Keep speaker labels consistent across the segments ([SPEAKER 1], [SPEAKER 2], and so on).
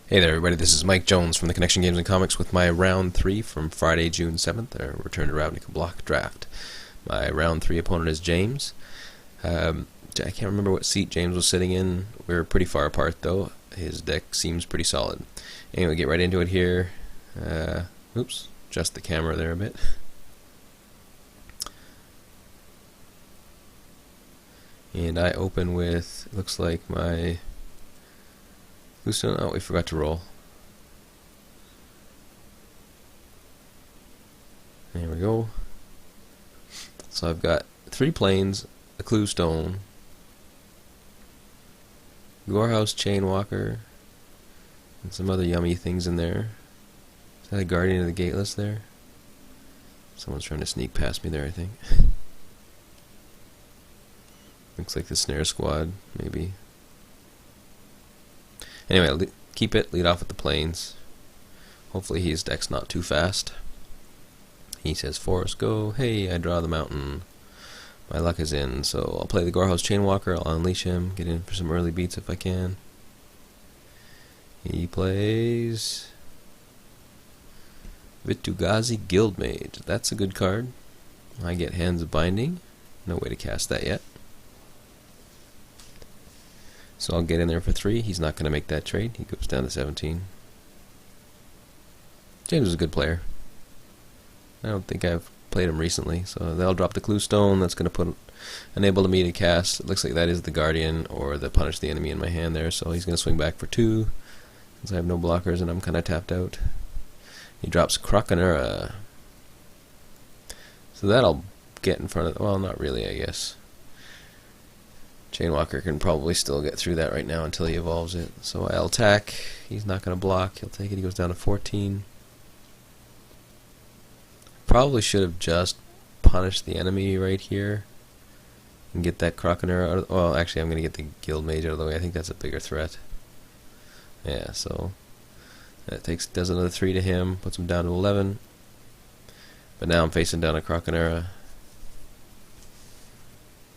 [SPEAKER 1] Hey there everybody, this is Mike Jones from the Connection Games and Comics with my round 3 from Friday, June 7th, a Return to Ravnica block draft. My round 3 opponent is James. I can't remember what seat James was sitting in. We were pretty far apart though. His deck seems pretty solid. Anyway, get right into it here. Oops, adjust the camera there a bit. And I open with, looks like my... Oh, we forgot to roll. There we go. So I've got 3 planes, a clue stone, Gorehouse Chainwalker, and some other yummy things in there. Is that a Guardian of the Gateless there? Someone's trying to sneak past me there, I think. Looks like the Snare Squad, maybe. Anyway, keep it, lead off with the planes. Hopefully his deck's not too fast. He says forest go, hey, I draw the mountain. My luck is in, so I'll play the Gorehouse Chainwalker, I'll unleash him, get in for some early beats if I can. He plays Vitu-Ghazi Guildmage. That's a good card. I get Hands of Binding. No way to cast that yet. So I'll get in there for 3. He's not going to make that trade. He goes down to 17. James is a good player. I don't think I've played him recently. So they'll drop the Clue Stone. That's going to enable me to cast. It looks like that is the Guardian or the Punish the Enemy in my hand there. So he's going to swing back for 2. Since I have no blockers and I'm kind of tapped out. He drops Krakenura. So that'll get in front of... Well, not really, I guess. Chainwalker can probably still get through that right now until he evolves it. So I'll attack. He's not going to block. He'll take it. He goes down to 14. Probably should have just punished the enemy right here and get that Krakenura out of, well, actually I'm going to get the Guildmage out of the way. I think that's a bigger threat. Yeah, so that does another 3 to him, puts him down to 11. But now I'm facing down a Krakenura.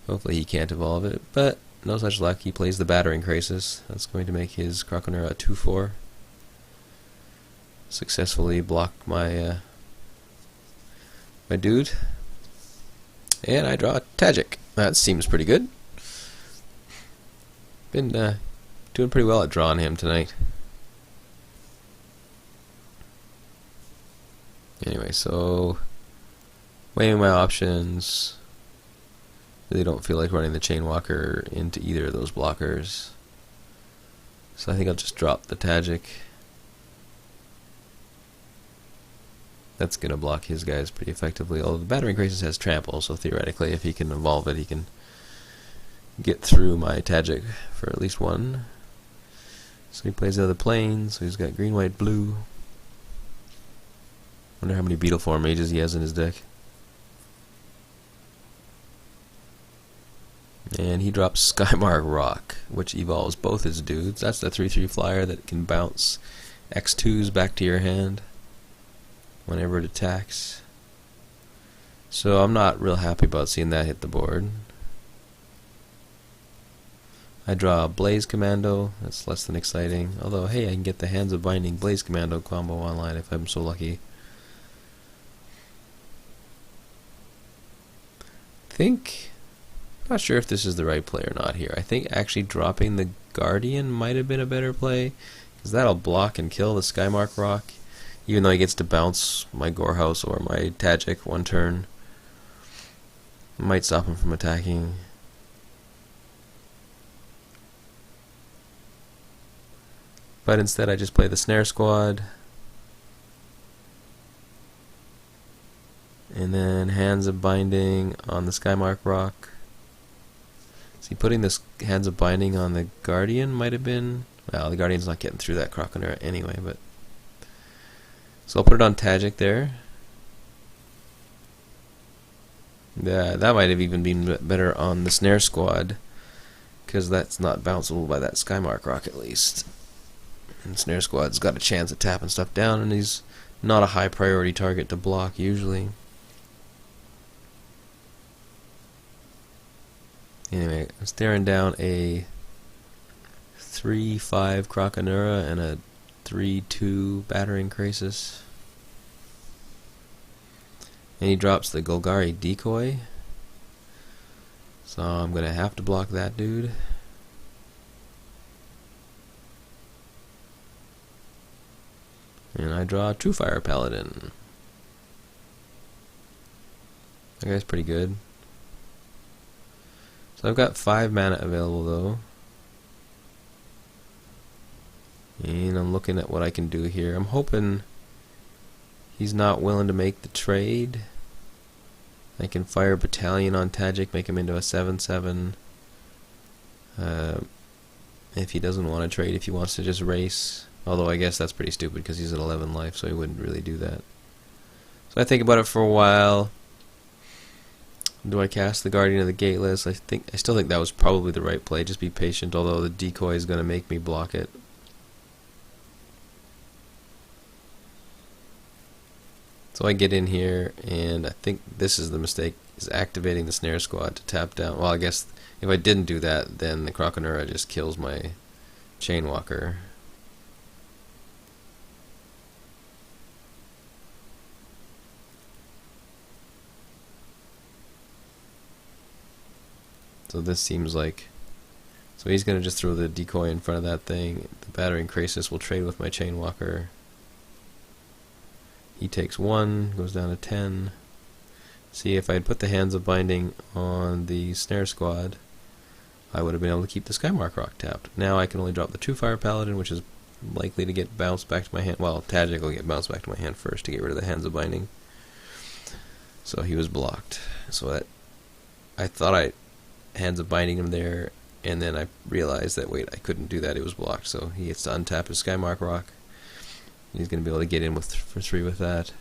[SPEAKER 1] Hopefully he can't evolve it, but no such luck. He plays the Battering Crisis. That's going to make his Krakenura a 2/4. Successfully block my my dude. And I draw Tajik. That seems pretty good. Been doing pretty well at drawing him tonight. Anyway, so weighing my options. Really don't feel like running the Chainwalker into either of those blockers. So I think I'll just drop the Tajik. That's going to block his guys pretty effectively. Although the Battering Crisis has Trample, so theoretically if he can evolve it, he can get through my Tajik for at least 1. So he plays the other planes, so he's got green, white, blue. Wonder how many Beetle Form Mages he has in his deck. And he drops Skymark Rock, which evolves both his dudes. That's the 3/3 flyer that can bounce X2s back to your hand whenever it attacks. So I'm not real happy about seeing that hit the board. I draw a Blaze Commando. That's less than exciting. Although, hey, I can get the Hands of Binding Blaze Commando combo online if I'm so lucky. Not sure if this is the right play or not here. I think actually dropping the Guardian might have been a better play, because that'll block and kill the Skymark Rock, even though he gets to bounce my Gorehouse or my Tajik 1 turn. Might stop him from attacking. But instead I just play the Snare Squad. And then Hands of Binding on the Skymark Rock. See, putting this Hands of Binding on the Guardian might have been... Well, the Guardian's not getting through that Krakenura anyway, but... So I'll put it on Tajik there. Yeah, that might have even been better on the Snare Squad, because that's not bounceable by that Skymark Rock at least. And Snare Squad's got a chance at tapping stuff down, and he's not a high priority target to block usually. Anyway, I'm staring down a 3/5 Krakenura and a 3/2 battering crisis. And he drops the Golgari decoy. So I'm gonna have to block that dude. And I draw True Fire Paladin. That guy's pretty good. So I've got 5 mana available though. And I'm looking at what I can do here. I'm hoping he's not willing to make the trade. I can fire Battalion on Tajik, make him into a 7/7. If he doesn't want to trade, if he wants to just race. Although I guess that's pretty stupid because he's at 11 life, so he wouldn't really do that. So I think about it for a while. Do I cast the Guardian of the Gateless? I still think that was probably the right play. Just be patient, although the decoy is going to make me block it. So I get in here, and I think this is the mistake, is activating the Snare Squad to tap down. Well, I guess if I didn't do that, then the Croconura just kills my Chainwalker. So this seems like... So he's going to just throw the decoy in front of that thing. The Battering Crisis will trade with my Chainwalker. He takes 1, goes down to 10. See, if I had put the Hands of Binding on the Snare Squad, I would have been able to keep the Skymark Rock tapped. Now I can only drop the True Fire Paladin, which is likely to get bounced back to my hand. Well, Tajik will get bounced back to my hand first to get rid of the Hands of Binding. So he was blocked. So that I thought I Hands of Binding him there, and then I realized that, wait, I couldn't do that, it was blocked. So he gets to untap his Skymark Rock. He's going to be able to get in for 3 with that.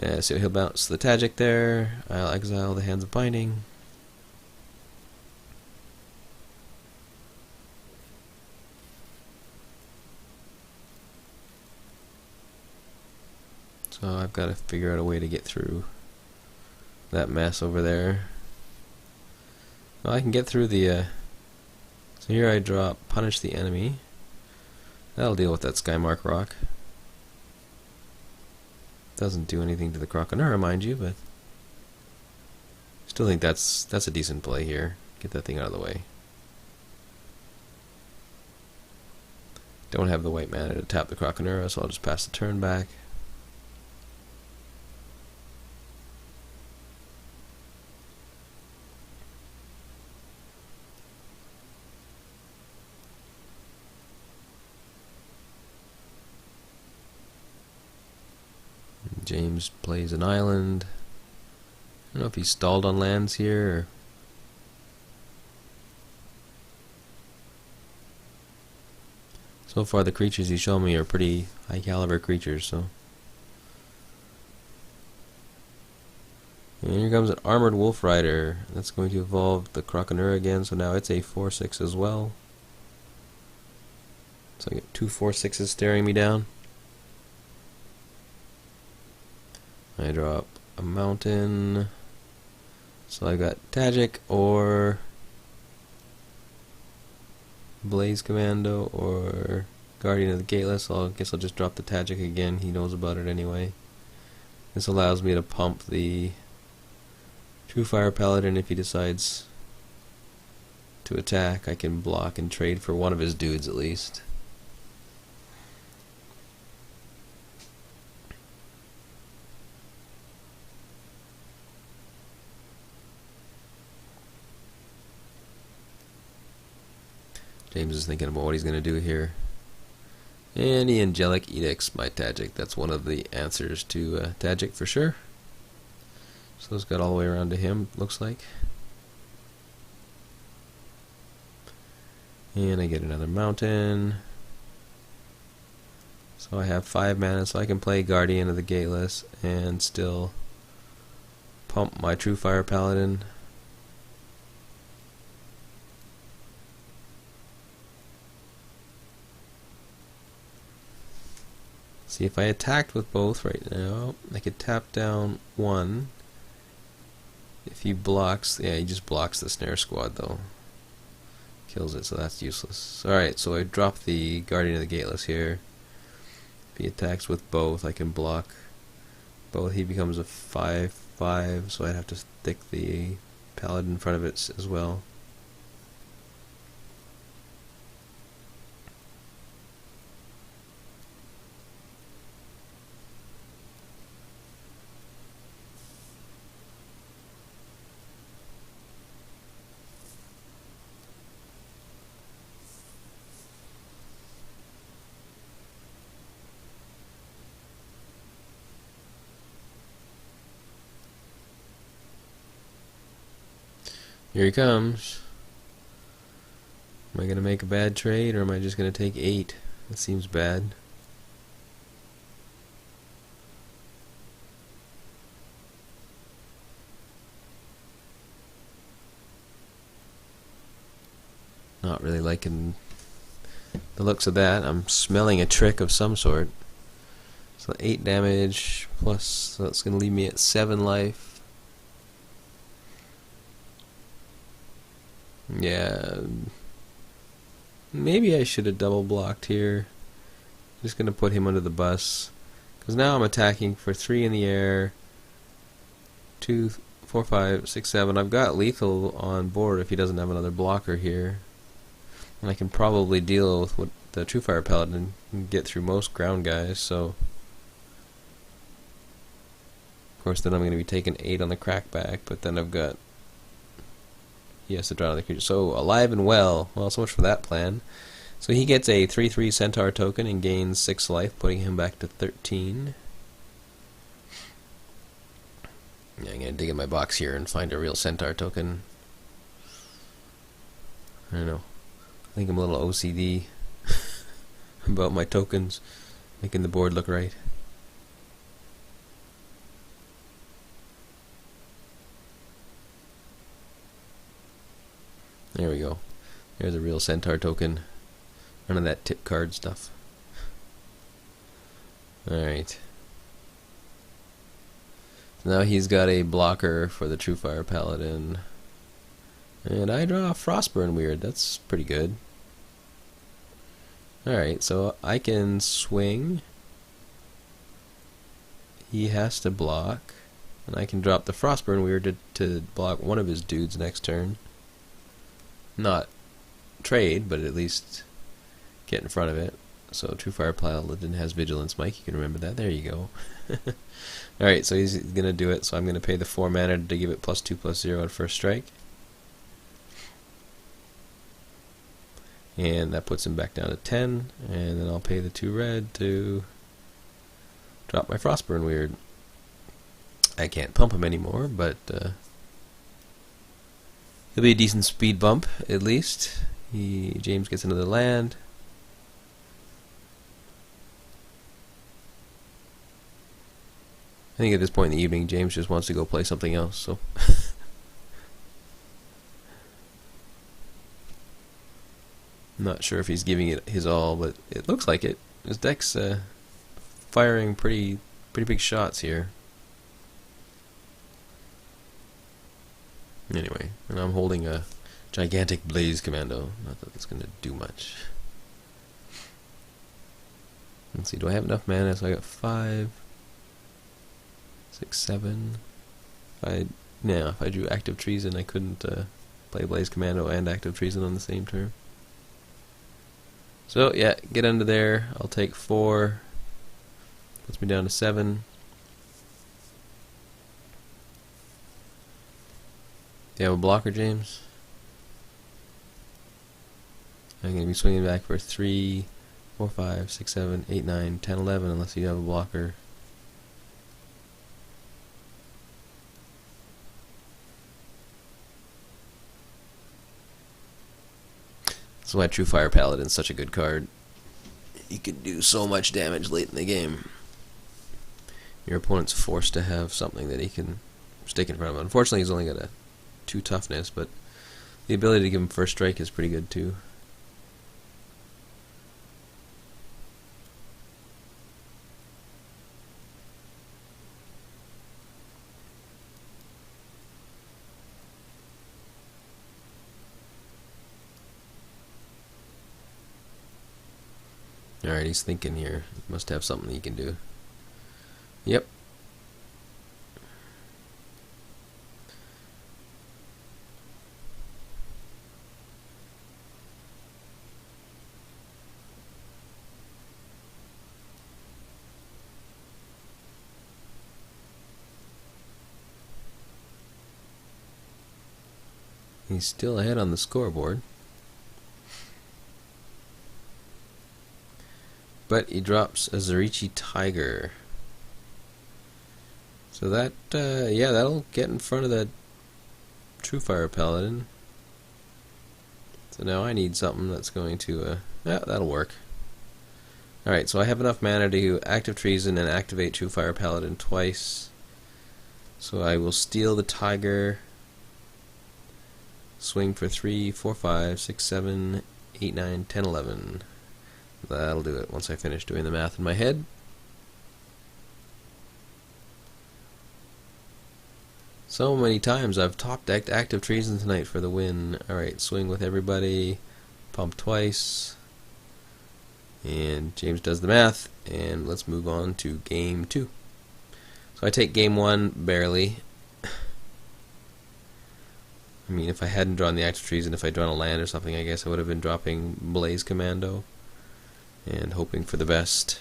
[SPEAKER 1] Yeah, so he'll bounce the Tajik there. I'll exile the Hands of Binding. So I've got to figure out a way to get through that mess over there. Well, I can get through the... so here I draw Punish the Enemy. That'll deal with that Skymark Rock. Doesn't do anything to the Croconura, mind you, but still think that's a decent play here. Get that thing out of the way. Don't have the white mana to tap the Croconura, so I'll just pass the turn back. James plays an island. I don't know if he's stalled on lands here or... So far the creatures he's shown me are pretty high caliber creatures, so... And here comes an Armored Wolf Rider. That's going to evolve the Croconura again, so now it's a 4/6 as well. So I get 2 4/6s staring me down. I drop a mountain. So I got Tajik or Blaze Commando or Guardian of the Gateless. So I guess I'll just drop the Tajik again. He knows about it anyway. This allows me to pump the True Fire Paladin if he decides to attack. I can block and trade for one of his dudes at least. James is thinking about what he's going to do here. And the Angelic Edicts by Tajik. That's one of the answers to Tajik for sure. So it's got all the way around to him, looks like. And I get another mountain. So I have 5 mana, so I can play Guardian of the Gateless and still pump my True Fire Paladin. See, if I attacked with both right now, I could tap down 1. If he blocks, yeah, he just blocks the Snare Squad though. kills it, so that's useless. Alright, so I drop the Guardian of the Gateless here. If he attacks with both, I can block both. He becomes a 5/5, so I'd have to stick the Paladin in front of it as well. Here he comes. Am I going to make a bad trade, or am I just going to take 8? That seems bad. Not really liking the looks of that. I'm smelling a trick of some sort. So 8 damage plus, so that's going to leave me at 7 life. Yeah, maybe I should have double blocked here. Just gonna put him under the bus, because now I'm attacking for 3 in the air. 2, 4, 5, 6, 7. I've got lethal on board if he doesn't have another blocker here, and I can probably deal with what the True Fire Paladin and get through most ground guys. So of course then I'm gonna be taking 8 on the crackback, but then I've got, he has to draw another creature. So alive and well. Well, so much for that plan. So he gets a 3/3 Centaur token and gains 6 life, putting him back to 13. Yeah, I'm gonna dig in my box here and find a real Centaur token. I don't know. I think I'm a little OCD about my tokens, making the board look right. There we go. There's a real Centaur token. None of that tip card stuff. Alright. Now he's got a blocker for the True Fire Paladin. And I draw a Frostburn Weird. That's pretty good. Alright, so I can swing. He has to block. And I can drop the Frostburn Weird to block one of his dudes next turn. Not trade, but at least get in front of it. So True Fire Paladin has Vigilance, Mike. You can remember that. There you go. Alright, so he's going to do it. So I'm going to pay the 4 mana to give it +2/+0 at first strike. And that puts him back down to 10. And then I'll pay the 2 red to drop my Frostburn Weird. I can't pump him anymore, but it'll be a decent speed bump, at least. James gets another land. I think at this point in the evening, James just wants to go play something else, so. I'm not sure if he's giving it his all, but it looks like it. His deck's firing pretty big shots here. Anyway, and I'm holding a gigantic Blaze Commando. Not that it's going to do much. Let's see, do I have enough mana? So I got 5, 6, 7. If I drew Active Treason, I couldn't play Blaze Commando and Active Treason on the same turn. So yeah, get under there. I'll take 4. Puts me down to 7. Do you have a blocker, James? I'm going to be swinging back for 3, 4, 5, 6, 7, 8, 9, 10, 11, unless you have a blocker. That's why True Fire Paladin's such a good card. He can do so much damage late in the game. Your opponent's forced to have something that he can stick in front of him. Unfortunately, he's only got a 2 toughness, but the ability to give him first strike is pretty good too. Alright, he's thinking here. He must have something he can do. Yep. He's still ahead on the scoreboard. But he drops a Zarichi Tiger. So that, yeah, that'll get in front of that True Fire Paladin. So now I need something that's going to, yeah, that'll work. Alright, so I have enough mana to active Treason and activate True Fire Paladin twice. So I will steal the Tiger, swing for 3, 4, 5, 6, 7, 8, 9, 10, 11. That'll do it once I finish doing the math in my head. So many times I've top decked active Treason tonight for the win. Alright, swing with everybody, pump twice, and James does the math, and let's move on to game 2. So I take game 1 barely. I mean, if I hadn't drawn the active Treason, if I'd drawn a land or something, I guess I would have been dropping Blaze Commando and hoping for the best.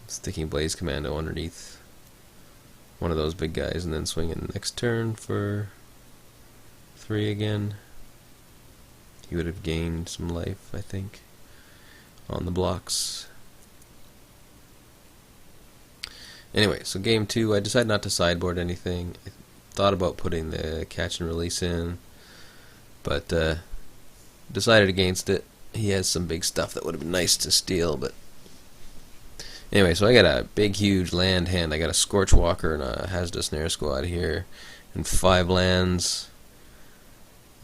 [SPEAKER 1] Sticking Blaze Commando underneath one of those big guys and then swinging next turn for 3 again. He would have gained some life, I think, on the blocks. Anyway, so game 2, I decided not to sideboard anything. I thought about putting the catch and release in, but decided against it. He has some big stuff that would have been nice to steal, but anyway, so I got a big, huge land hand. I got a Scorchwalker and a Hazardous Snare Squad here, and 5 lands.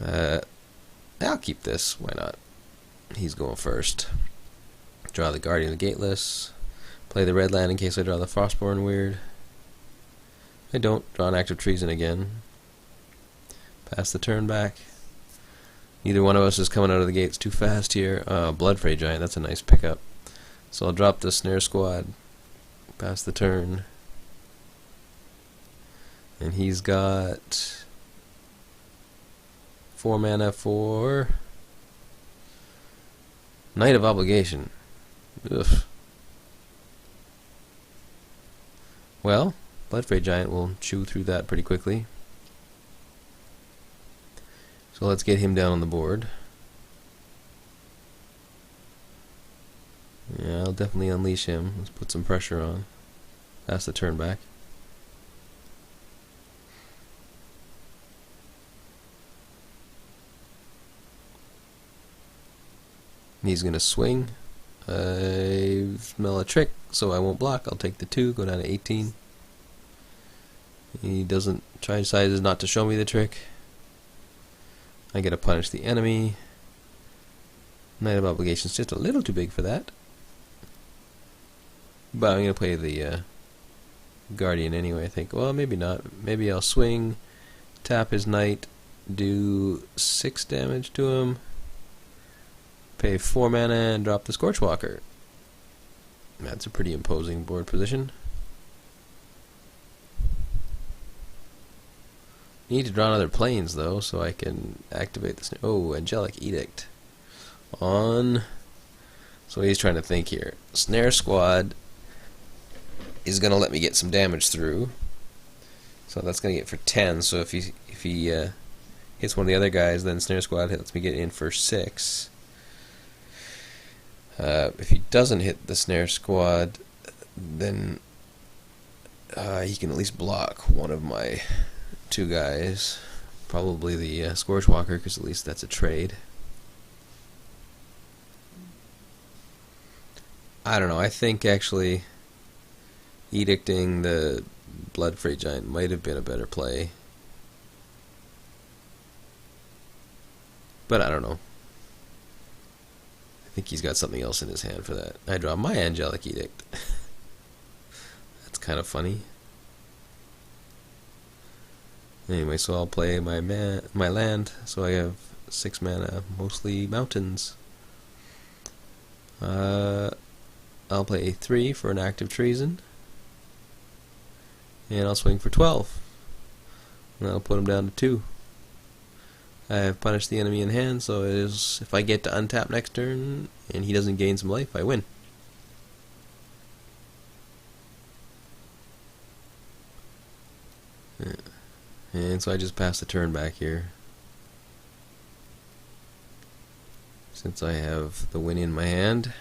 [SPEAKER 1] I'll keep this. Why not? He's going first. Draw the Guardian of the Gateless. Play the red land in case I draw the Frostborn Weird. I don't. Draw an active Treason again. Pass the turn back. Neither one of us is coming out of the gates too fast here. Bloodfray Giant, that's a nice pickup. So I'll drop the Snare Squad. Pass the turn. And he's got 4 mana for Knight of Obligation. Ugh. Well, Bloodfray Giant will chew through that pretty quickly. So let's get him down on the board. Yeah, I'll definitely unleash him. Let's put some pressure on. Pass the turn back. He's going to swing. I smell a trick, so I won't block. I'll take the 2, go down to 18. He doesn't try, decides not to show me the trick. I get to punish the enemy. Knight of Obligation is just a little too big for that. But I'm going to play the Guardian anyway, I think. Well, maybe not. Maybe I'll swing, tap his Knight, do 6 damage to him, pay 4 mana, and drop the Scorchwalker. That's a pretty imposing board position. Need to draw another planes though, so I can activate this. Oh, Angelic Edict on. So he's trying to think here. Snare Squad is going to let me get some damage through. So that's going to get for 10. So if he hits one of the other guys, then Snare Squad lets me get in for 6. If he doesn't hit the Snare Squad, then he can at least block one of my 2 guys, probably the Scorchwalker, because at least that's a trade. I don't know, I think actually edicting the Bloodfray Giant might have been a better play, but I don't know. I think he's got something else in his hand for that. I draw my Angelic Edict. That's kind of funny. Anyway, so I'll play my land, so I have 6 mana, mostly mountains. I'll play 3 for an act of treason, and I'll swing for 12. And that'll put him down to 2. I have punished the enemy in hand, so it is, if I get to untap next turn and he doesn't gain some life, I win. And so I just pass the turn back here, since I have the win in my hand.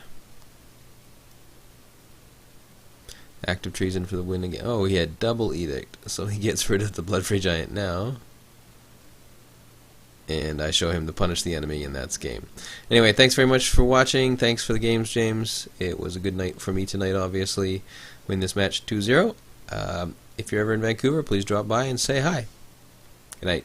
[SPEAKER 1] Act of treason for the win again. Oh, he had double edict, so he gets rid of the Blood-Free Giant now. And I show him to punish the enemy, and that's game. Anyway, thanks very much for watching. Thanks for the games, James. It was a good night for me tonight, obviously. Win this match 2-0. If you're ever in Vancouver, please drop by and say hi. Good night.